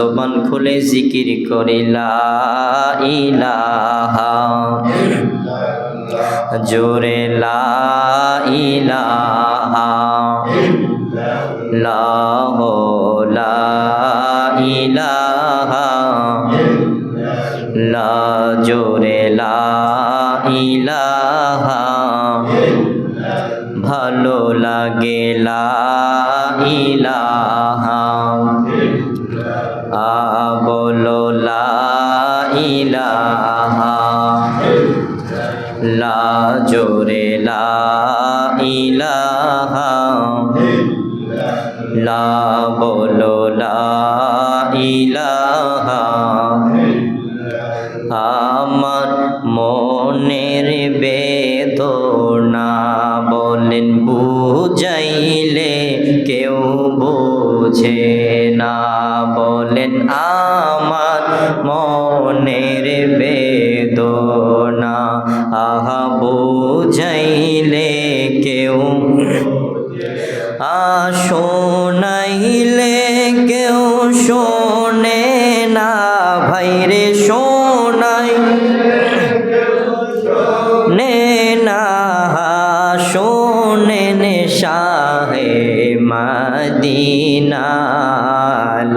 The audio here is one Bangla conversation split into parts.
জবান খুলে জিকির করি লা ইলাহা, জোরে লা ইলাহা ইল্লাল্লাহ, লা ইলাহা লা, জোরে লা ইলাহা, ভালো লাগে লা ইলাহা, বলো লা ইলাহা লা, জোরে লা ইলাহা লা, বলো লা ইলাহা। আমার মনের বেদনা বলেন বুঝাইলে কেউ বোঝে না, বলেন আমার মনের বেদনা আহা বুঝাইলে কেউ, শোনাইলে কেউ শোনে না ভাইরে, শোনাই নে না, শোনেন শাহে মদিনা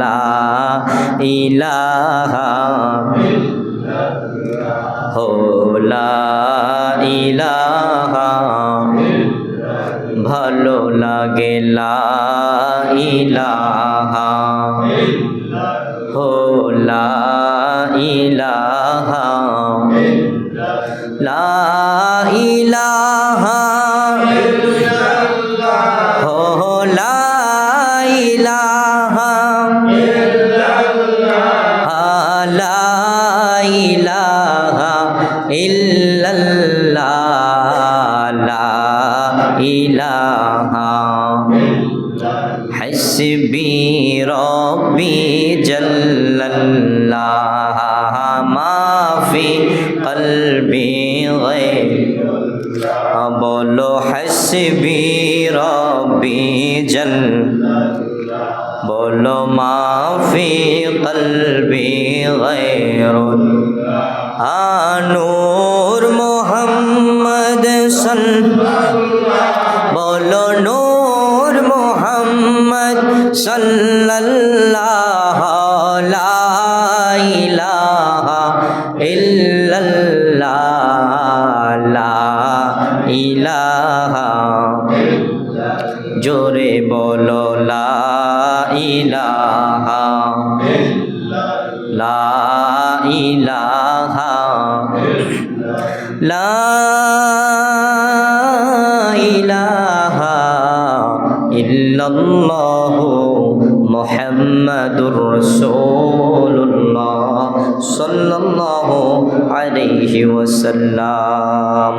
লা ইলাহা হো লা ইলাহা, ভালো লাগে লা ইলাহা হো লা ইলাহা লা ইলাহা হো লা ইলাহা লা ইলাহা ইল্লাল্লাহ, লা ইলাহা হাসবি রব্বি জাল্লাল্লাহ, মাফি কলবি গায়র, বলো হাসবি রব্বি জাল্লাল্লাহ, বলো মাফি কলবি গায়র, নূর মোহাম্মদ সাল্লাল্লাহ, বলো নূর মোহাম্মদ সাল্লাল্লাহ, লা ইলাহা ইল্লাল্লাহ, লা ইলাহা, জোরে বলো লা ইলাহা লা ইলাহা লা ইলাহা ইল্লাল্লাহ মুহাম্মাদুর রাসূলুল্লাহ সাল্লাল্লাহু আলাইহি ওয়াসাল্লাম।